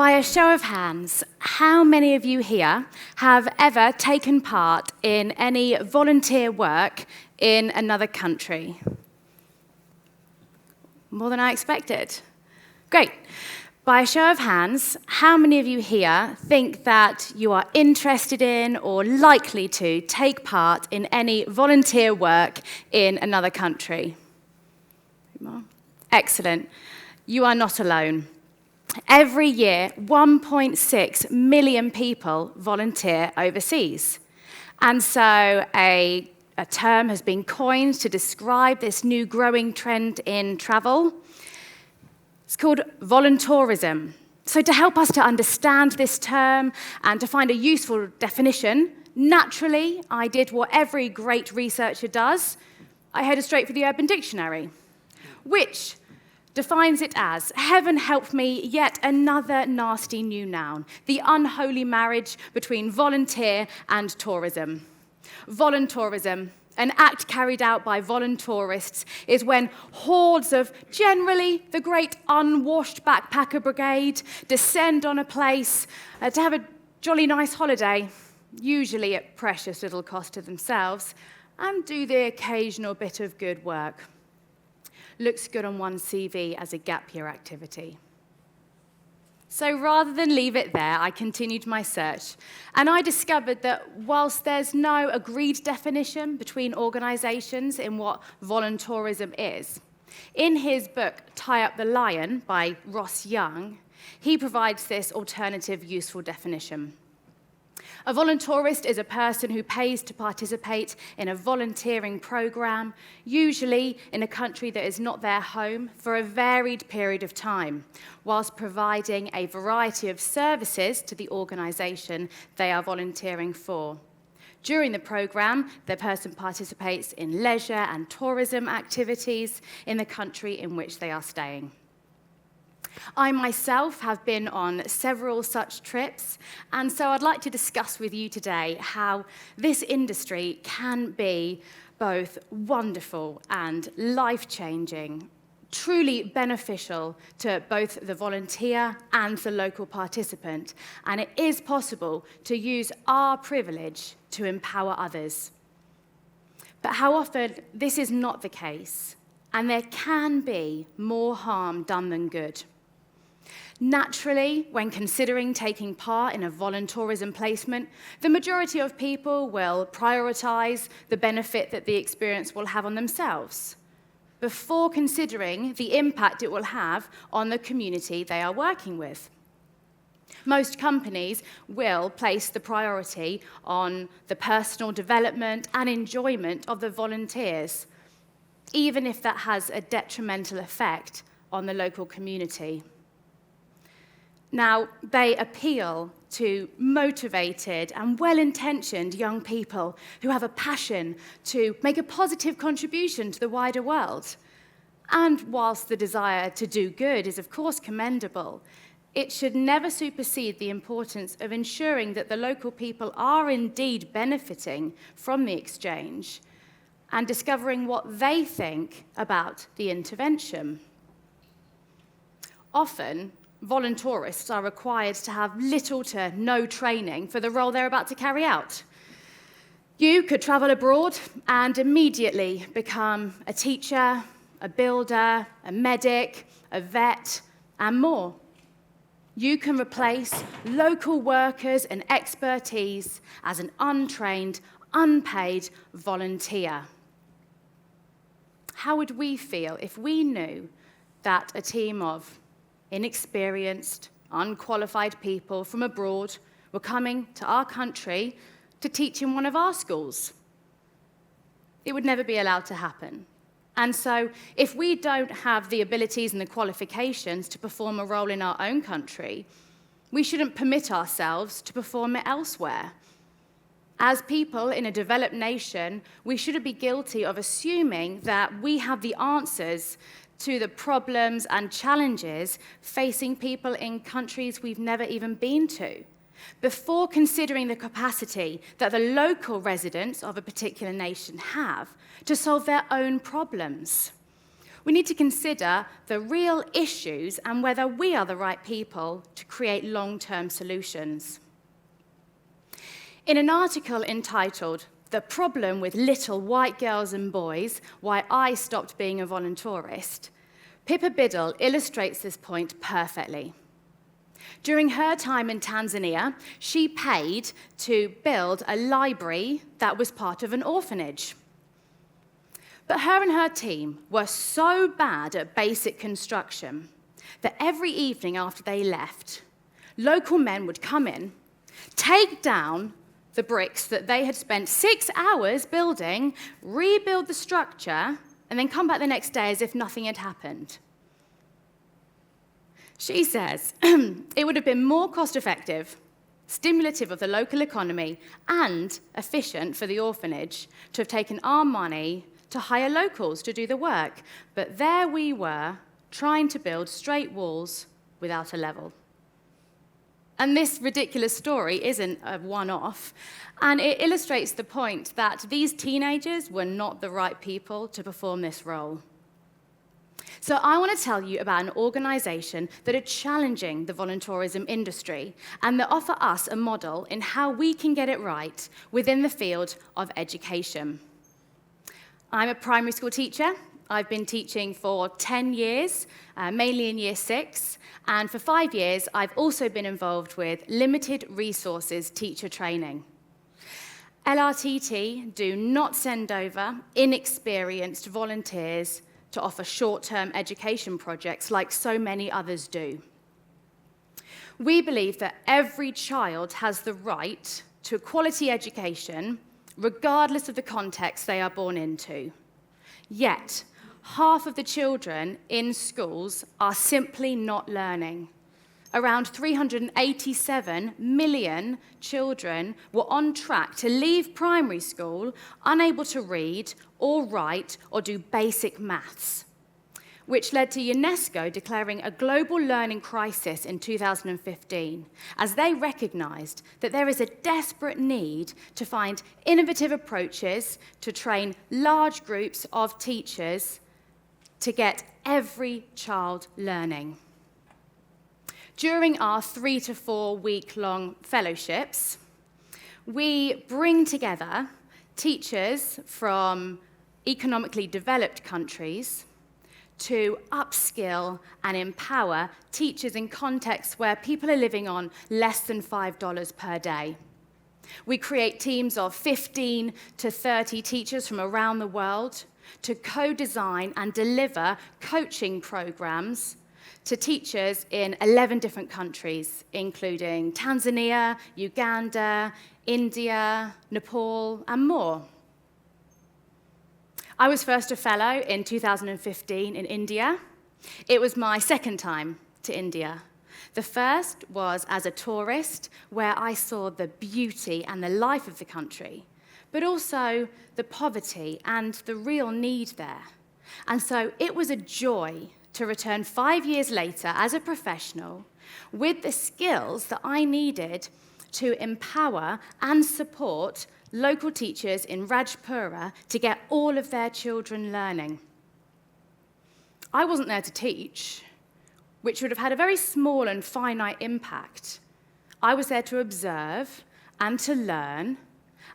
By a show of hands, how many of you here have ever taken part in any volunteer work in another country? More than I expected. Great. By a show of hands, how many of you here think that you are interested in or likely to take part in any volunteer work in another country? Excellent. You are not alone. Every year, 1.6 million people volunteer overseas. And so a term has been coined to describe this new growing trend in travel. It's called Voluntourism. So to help us to understand this term and to find a useful definition, naturally, I did what every great researcher does. I headed straight for the Urban Dictionary, which defines it as, heaven help me, yet another nasty new noun, the unholy marriage between volunteer and tourism. Voluntourism, an act carried out by voluntourists, is when hordes of generally the great unwashed backpacker brigade descend on a place to have a jolly nice holiday, usually at precious little cost to themselves, and do the occasional bit of good work. Looks good on one's CV as a gap year activity. So rather than leave it there, I continued my search, and I discovered that whilst there's no agreed definition between organisations in what voluntourism is, in his book, Tie Up the Lion by Ross Young, he provides this alternative useful definition. A voluntourist is a person who pays to participate in a volunteering program, usually in a country that is not their home, for a varied period of time, whilst providing a variety of services to the organisation they are volunteering for. During the program, the person participates in leisure and tourism activities in the country in which they are staying. I myself have been on several such trips, and so I'd like to discuss with you today how this industry can be both wonderful and life-changing, truly beneficial to both the volunteer and the local participant, and it is possible to use our privilege to empower others. But how often this is not the case, and there can be more harm done than good. Naturally, when considering taking part in a voluntourism placement, the majority of people will prioritise the benefit that the experience will have on themselves before considering the impact it will have on the community they are working with. Most companies will place the priority on the personal development and enjoyment of the volunteers, even if that has a detrimental effect on the local community. Now, they appeal to motivated and well-intentioned young people who have a passion to make a positive contribution to the wider world. And whilst the desire to do good is, of course, commendable, it should never supersede the importance of ensuring that the local people are indeed benefiting from the exchange and discovering what they think about the intervention. Often, voluntourists are required to have little to no training for the role they're about to carry out. You could travel abroad and immediately become a teacher, a builder, a medic, a vet, and more. You can replace local workers and expertise as an untrained, unpaid volunteer. How would we feel if we knew that a team of inexperienced, unqualified people from abroad were coming to our country to teach in one of our schools? It would never be allowed to happen. And so, if we don't have the abilities and the qualifications to perform a role in our own country, we shouldn't permit ourselves to perform it elsewhere. As people in a developed nation, we shouldn't be guilty of assuming that we have the answers to the problems and challenges facing people in countries we've never even been to, before considering the capacity that the local residents of a particular nation have to solve their own problems. We need to consider the real issues and whether we are the right people to create long-term solutions. In an article entitled, "The Problem with Little White Girls and Boys, Why I Stopped Being a Voluntourist," Pippa Biddle illustrates this point perfectly. During her time in Tanzania, she paid to build a library that was part of an orphanage. But her and her team were so bad at basic construction that every evening after they left, local men would come in, take down the bricks that they had spent 6 hours building, rebuild the structure, and then come back the next day as if nothing had happened. She says it would have been more cost-effective, stimulative of the local economy, and efficient for the orphanage to have taken our money to hire locals to do the work. But there we were, trying to build straight walls without a level. And this ridiculous story isn't a one-off, and it illustrates the point that these teenagers were not the right people to perform this role. So I want to tell you about an organisation that are challenging the voluntourism industry and that offer us a model in how we can get it right within the field of education. I'm a primary school teacher. I've been teaching for 10 years, mainly in Year 6, and for 5 years, I've also been involved with limited resources teacher training. LRTT do not send over inexperienced volunteers to offer short-term education projects like so many others do. We believe that every child has the right to a quality education, regardless of the context they are born into. Yet, half of the children in schools are simply not learning. Around 387 million children were on track to leave primary school unable to read or write or do basic maths, which led to UNESCO declaring a global learning crisis in 2015, as they recognized that there is a desperate need to find innovative approaches to train large groups of teachers to get every child learning. During our 3 to 4 week-long fellowships, we bring together teachers from economically developed countries to upskill and empower teachers in contexts where people are living on less than $5 per day. We create teams of 15 to 30 teachers from around the world to co-design and deliver coaching programs to teachers in 11 different countries, including Tanzania, Uganda, India, Nepal, and more. I was first a fellow in 2015 in India. It was my second time to India. The first was as a tourist, where I saw the beauty and the life of the country, but also the poverty and the real need there. And so it was a joy to return 5 years later as a professional with the skills that I needed to empower and support local teachers in Rajpura to get all of their children learning. I wasn't there to teach, which would have had a very small and finite impact. I was there to observe and to learn,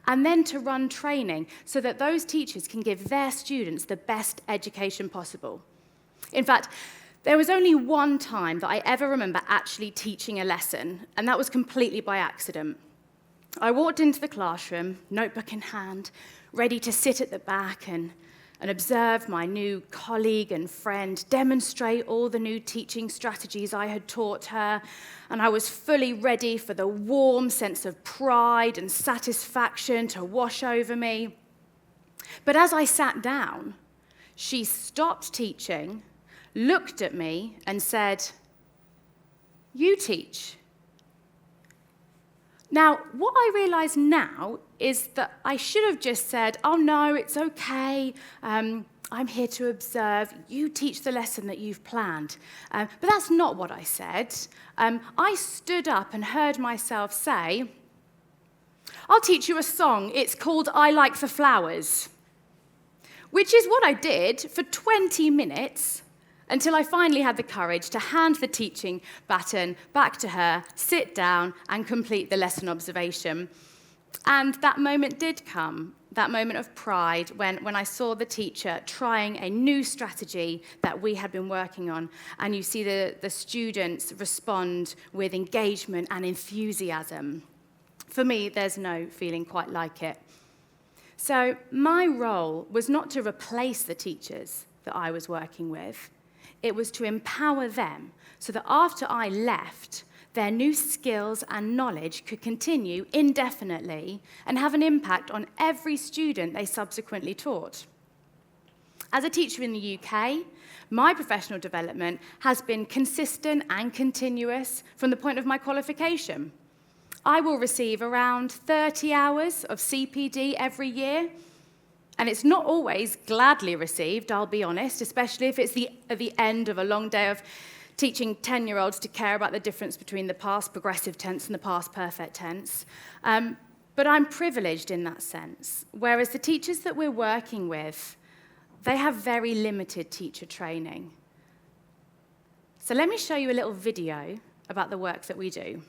and then to run training so that those teachers can give their students the best education possible. In fact, there was only one time that I ever remember actually teaching a lesson, and that was completely by accident. I walked into the classroom, notebook in hand, ready to sit at the back and observe my new colleague and friend demonstrate all the new teaching strategies I had taught her, and I was fully ready for the warm sense of pride and satisfaction to wash over me. But as I sat down, she stopped teaching, looked at me, and said, "You teach." Now, what I realise now is that I should have just said, "Oh no, it's okay, I'm here to observe, you teach the lesson that you've planned." But that's not what I said. I stood up and heard myself say, "I'll teach you a song, it's called I Like the Flowers," which is what I did for 20 minutes until I finally had the courage to hand the teaching baton back to her, sit down, and complete the lesson observation. And that moment did come, that moment of pride when I saw the teacher trying a new strategy that we had been working on, and you see the students respond with engagement and enthusiasm. For me, there's no feeling quite like it. So my role was not to replace the teachers that I was working with. It was to empower them so that after I left, their new skills and knowledge could continue indefinitely and have an impact on every student they subsequently taught. As a teacher in the UK, my professional development has been consistent and continuous from the point of my qualification. I will receive around 30 hours of CPD every year, and it's not always gladly received, I'll be honest, especially if it's at the end of a long day of teaching 10-year-olds to care about the difference between the past progressive tense and the past perfect tense. But I'm privileged in that sense, whereas the teachers that we're working with, they have very limited teacher training. So let me show you a little video about the work that we do.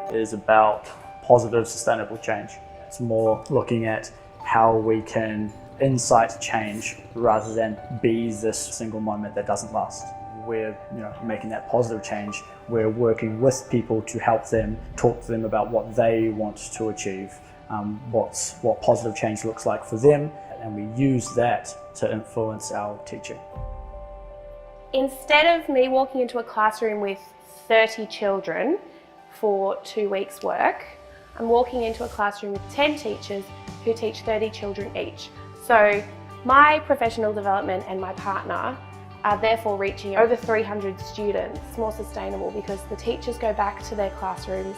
It is about positive, sustainable change. It's more looking at how we can incite change rather than be this single moment that doesn't last. We're making that positive change. We're working with people to help them, talk to them about what they want to achieve, what positive change looks like for them, and we use that to influence our teaching. Instead of me walking into a classroom with 30 children for 2 weeks' work, I'm walking into a classroom with 10 teachers who teach 30 children each. So my professional development and my partner are therefore reaching over 300 students. It's more sustainable because the teachers go back to their classrooms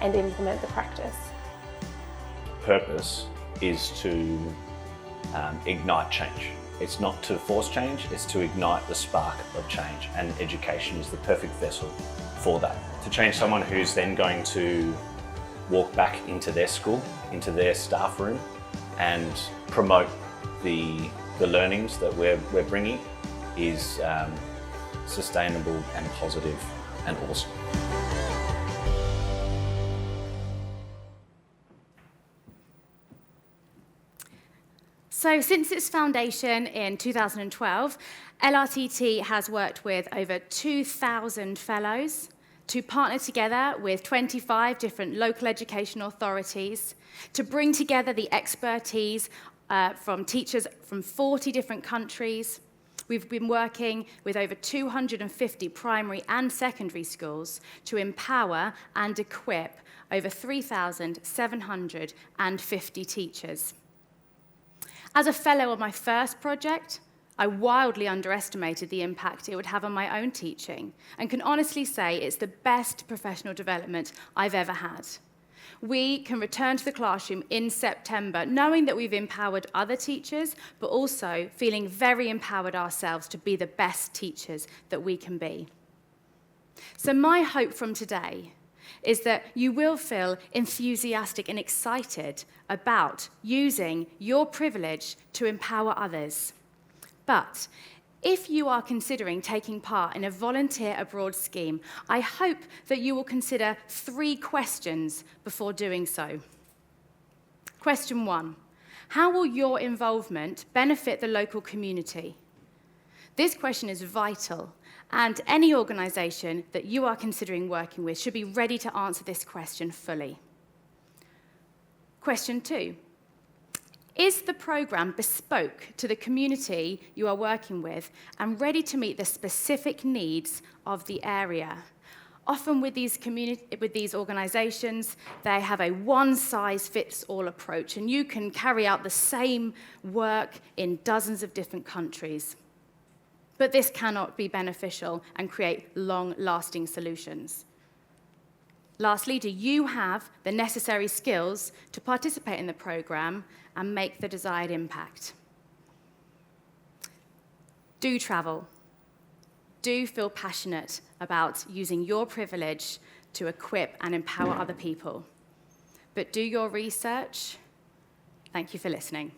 and implement the practice. Purpose is to ignite change. It's not to force change, it's to ignite the spark of change, and education is the perfect vessel for that. To change someone who's then going to walk back into their school, into their staff room, and promote the learnings that we're bringing is sustainable and positive and awesome. So since its foundation in 2012, LRTT has worked with over 2,000 fellows to partner together with 25 different local education authorities to bring together the expertise from teachers from 40 different countries. We've been working with over 250 primary and secondary schools to empower and equip over 3,750 teachers. As a fellow on my first project, I wildly underestimated the impact it would have on my own teaching and can honestly say it's the best professional development I've ever had. We can return to the classroom in September knowing that we've empowered other teachers, but also feeling very empowered ourselves to be the best teachers that we can be. So my hope from today is that you will feel enthusiastic and excited about using your privilege to empower others. But if you are considering taking part in a volunteer abroad scheme, I hope that you will consider 3 questions before doing so. Question 1, how will your involvement benefit the local community? This question is vital, and any organisation that you are considering working with should be ready to answer this question fully. Question 2, is the programme bespoke to the community you are working with and ready to meet the specific needs of the area? Often with these organisations, they have a one-size-fits-all approach, and you can carry out the same work in dozens of different countries. But this cannot be beneficial and create long-lasting solutions. Lastly, do you have the necessary skills to participate in the programme and make the desired impact? Do travel. Do feel passionate about using your privilege to equip and empower other people. But do your research Thank you for listening.